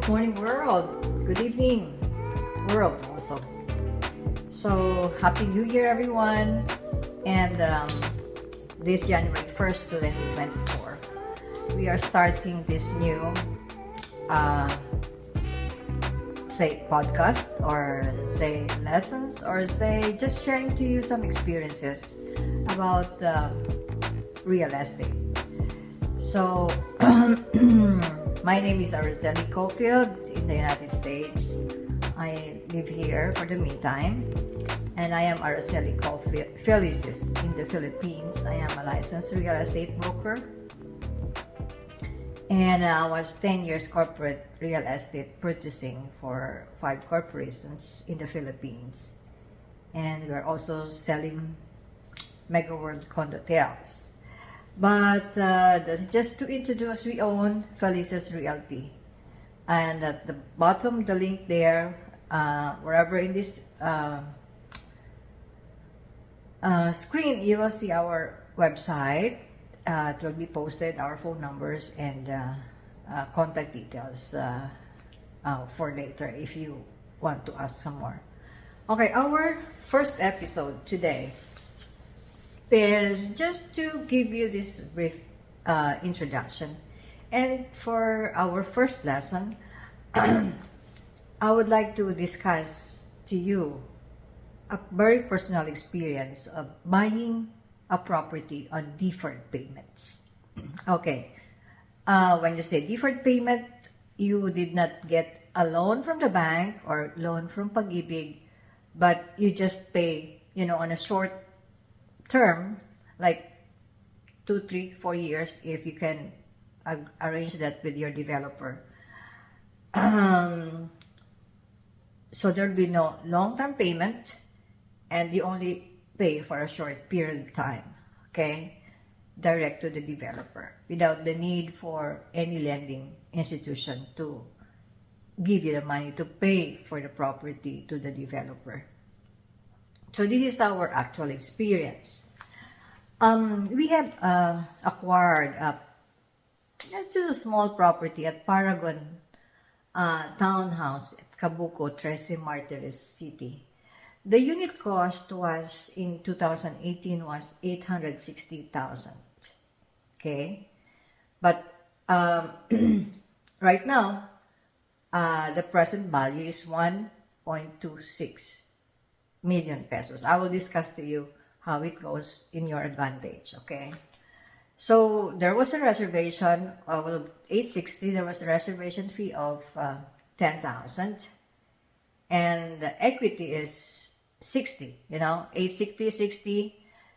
Good morning, world. Good evening, world also. So, Happy New Year, everyone. And this January 1st, 2024, we are starting this new, say, podcast, or say, lessons, or say, just sharing to you some experiences about real estate. So, my name is Araceli Cofield in the United States. I live here for the meantime, and I am Araceli Felices in the Philippines. I am a licensed real estate broker, and I was 10 years corporate real estate purchasing for 5 corporations in the Philippines, and we're also selling mega world condotels. But that's just to introduce, we own Felices Realty. And at the bottom, the link there, wherever in this screen, you will see our website. It will be posted, our phone numbers and contact details for later if you want to ask some more. Okay, our first episode today is just to give you this brief introduction. And for our first lesson, I would like to discuss to you a very personal experience of buying a property on deferred payments. Okay, when you say deferred payment, you did not get a loan from the bank or loan from Pag-ibig, but you just pay, on a short term, like 2, 3, 4 years, if you can arrange that with your developer. So there'll be no long-term payment, and you only pay for a short period of time, okay? Direct to the developer, without the need for any lending institution to give you the money to pay for the property to the developer. So this is our actual experience. We have acquired just a small property at Paragon Townhouse at Cabuco, 13 Martires City. The unit cost was in 2018 was 860,000. Okay, but right now the present value is 1.26 million pesos. I will discuss to you how it goes in your advantage, okay? So there was a reservation of 860. There was a reservation fee of 10,000, and the equity is 60. 860, 60.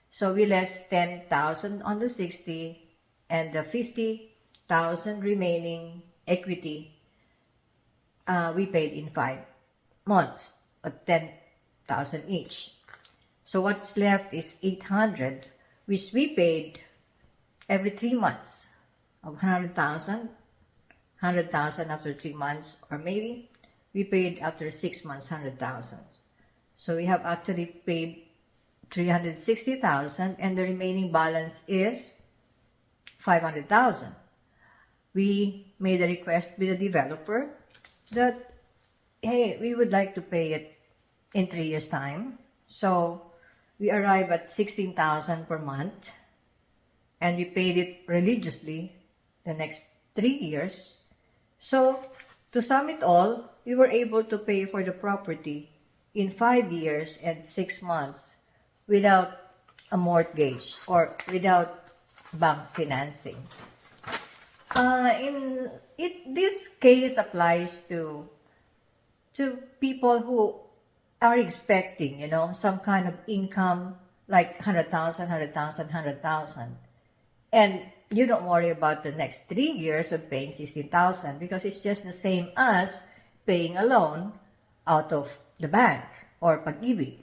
So we less 10,000 on the 60, and the 50,000 remaining equity we paid in 5 months at 10,000 each. So what's left is 800, which we paid every 3 months of 100,000 after 3 months, or maybe we paid after 6 months 100,000. So we have actually paid 360,000, and the remaining balance is 500,000. We made a request with the developer that, hey, we would like to pay it in 3 years' time. So we arrived at 16,000 per month, and we paid it religiously the next 3 years. So to sum it all, we were able to pay for the property in 5 years and 6 months without a mortgage or without bank financing. This case applies to people who are expecting, some kind of income like 100,000, and you don't worry about the next 3 years of paying 16,000, because it's just the same as paying a loan out of the bank or Pag-ibig.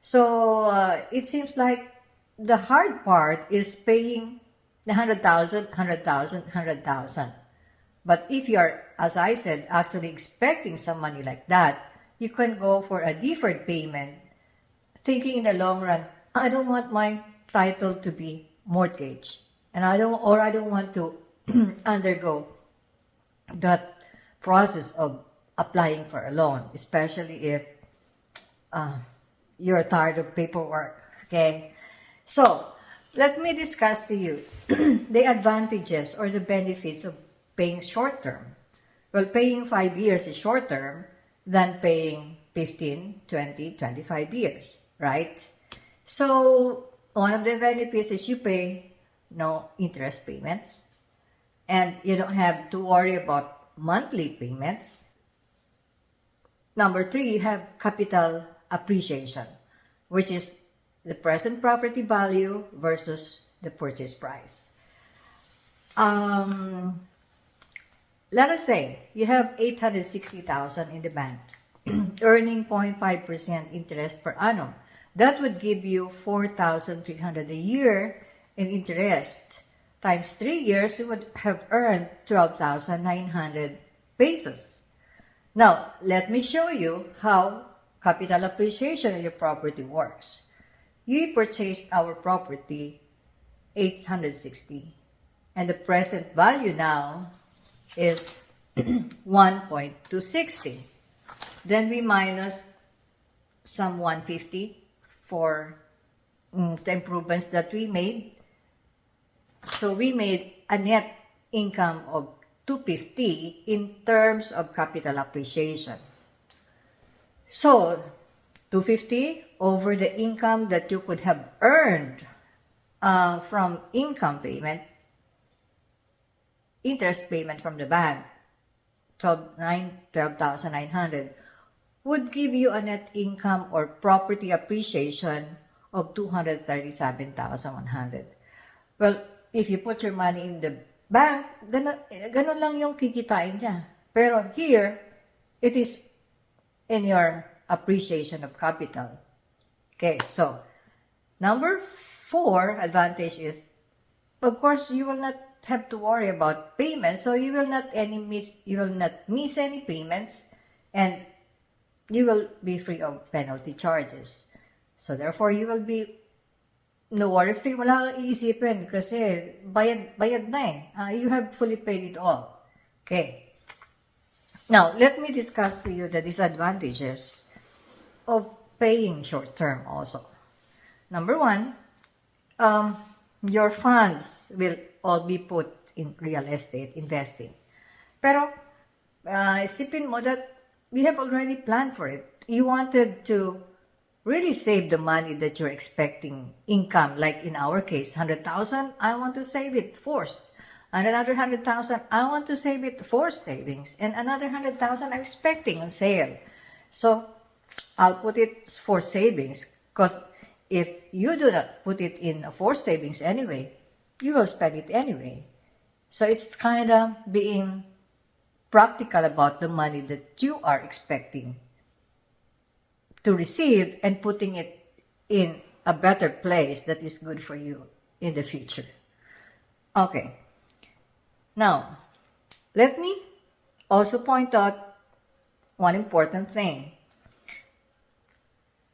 So it seems like the hard part is paying the 100,000. But if you're, as I said, actually expecting some money like that, you can go for a deferred payment, thinking in the long run, I don't want my title to be mortgage, and I don't want to undergo that process of applying for a loan, especially if you're tired of paperwork, okay? So, let me discuss to you the advantages or the benefits of paying short term. Well, paying 5 years is short term than paying 15, 20, 25 years, right? So, one of the benefits is you pay no interest payments and you don't have to worry about monthly payments. Number 3, you have capital appreciation, which is the present property value versus the purchase price. Let us say you have 860,000 in the bank, earning 0.5% interest per annum. That would give you 4,300 a year in interest. Times 3 years, you would have earned 12,900 pesos. Now, let me show you how capital appreciation of your property works. You purchased our property 860 and the present value now is 1.260. Then we minus some 150 for the improvements that we made. So we made a net income of 250 in terms of capital appreciation. So 250 over the income that you could have earned from income payment, interest payment from the bank, 12,900, would give you a net income or property appreciation of 237,100. Well, if you put your money in the bank, ganun lang yung kikitain niya. Pero here, it is in your appreciation of capital. Okay, so number 4 advantage is, of course, you will not have to worry about payments, so you will not miss any payments, and you will be free of penalty charges. So therefore, you will be no worry free. Wala kang iisipin kasi bayad na eh. You have fully paid it all. Okay. Now, let me discuss to you the disadvantages of paying short term also. Number 1, your funds will all be put in real estate investing. Pero, isipin mo that we have already planned for it. You wanted to really save the money that you're expecting income. Like in our case, 100,000, I want to save it forced. And another 100,000, I want to save it forced savings. And another 100,000, I'm expecting on sale. So, I'll put it for savings because if you do not put it in a forced savings anyway, you will spend it anyway. So, it's kind of being practical about the money that you are expecting to receive and putting it in a better place that is good for you in the future. Okay. Now, let me also point out one important thing.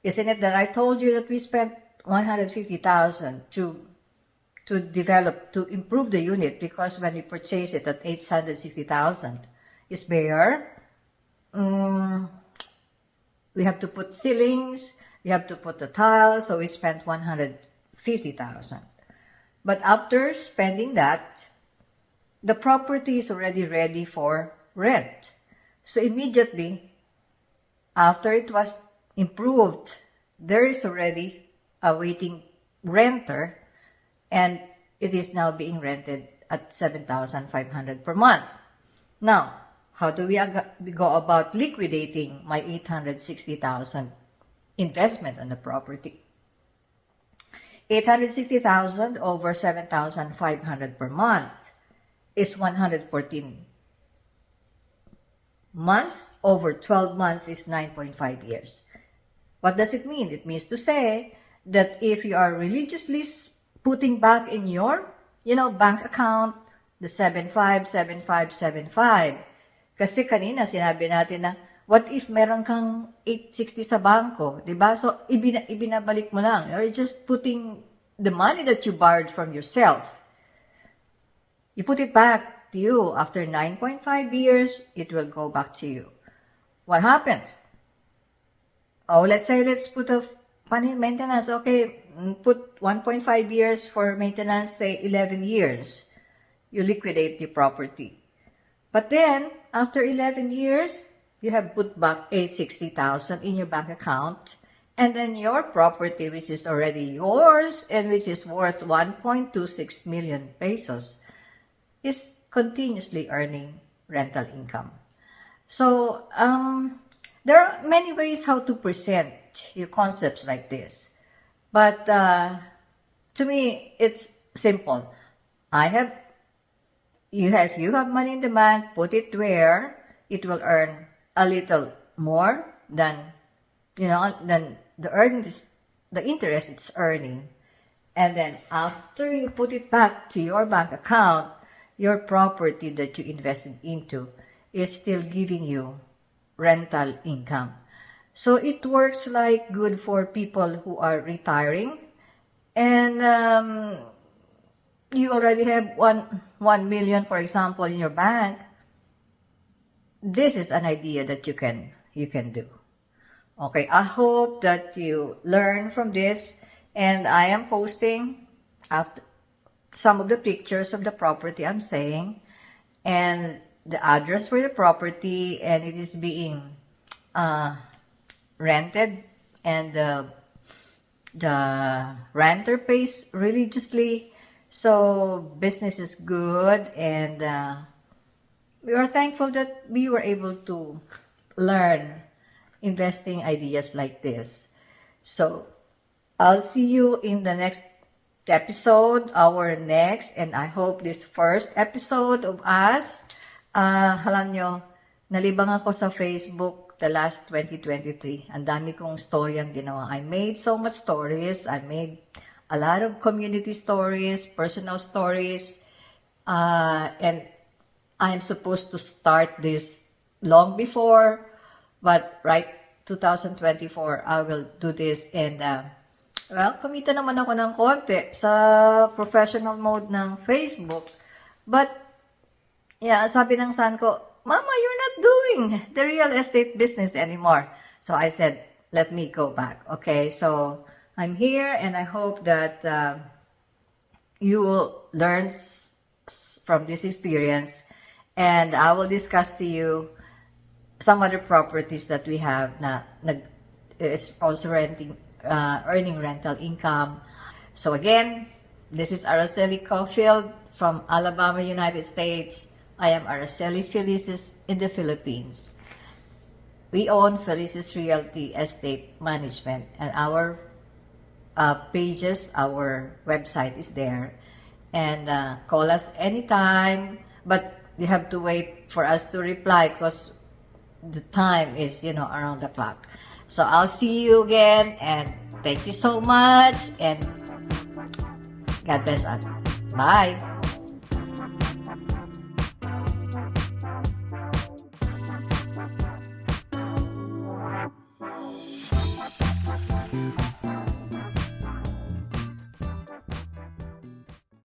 Isn't it that I told you that we spent 150,000 to improve the unit, because when we purchased it at 860,000, is bare. We have to put ceilings, we have to put the tiles, so we spent 150,000. But after spending that, the property is already ready for rent. So immediately, after it was improved, there is already a waiting renter, and it is now being rented at 7,500 per month. Now, how do we go about liquidating my 860,000 investment on the property? 860,000 over 7,500 per month is 114 months. Over 12 months is 9.5 years. What does it mean? It means to say that if you are religiously putting back in your, bank account, the 757575, kasi kanina sinabi natin na, what if meron kang 860 sa bangko, diba? So, ibinabalik mo lang. You're just putting the money that you borrowed from yourself. You put it back to you. After 9.5 years, it will go back to you. What happens? Oh, let's put a funny maintenance. Okay, put 1.5 years for maintenance, say 11 years. You liquidate the property. But then, after 11 years, you have put back 860,000 in your bank account. And then your property, which is already yours and which is worth 1.26 million pesos, is continuously earning rental income. So, there are many ways how to present your concepts like this. But to me, it's simple. You have money in the bank, put it where it will earn a little more than the interest it's earning. And then after you put it back to your bank account, your property that you invested into is still giving you rental income. So it works like good for people who are retiring, and you already have 1 million, for example, in your bank. This is an idea that you can do. Okay, I hope that you learn from this, and I am posting after some of the pictures of the property I'm saying, and the address for the property, and it is being rented, and the renter pays religiously. So business is good, and we are thankful that we were able to learn investing ideas like this. So I'll see you in the next episode, and I hope this first episode of us, alam nyo, nalibang ako sa Facebook the last 2023. Ang dami kong story ang ginawa. I made so much stories. I made a lot of community stories, personal stories, and I'm supposed to start this long before, but right 2024, I will do this, and kumita naman ako ng konti sa professional mode ng Facebook. But, yeah, sabi ng son ko, Mama, you're not doing the real estate business anymore. So I said, let me go back. Okay, so I'm here, and I hope that you will learn from this experience, and I will discuss to you some other properties that we have na is also earning rental income. So again, this is Araceli Cofield from Alabama, United States. I am Araceli Felices in the Philippines. We own Felices Realty Estate Management, and our pages, our website is there. And call us anytime, but you have to wait for us to reply because the time is, around the clock. So I'll see you again, and thank you so much, and God bless us. Bye.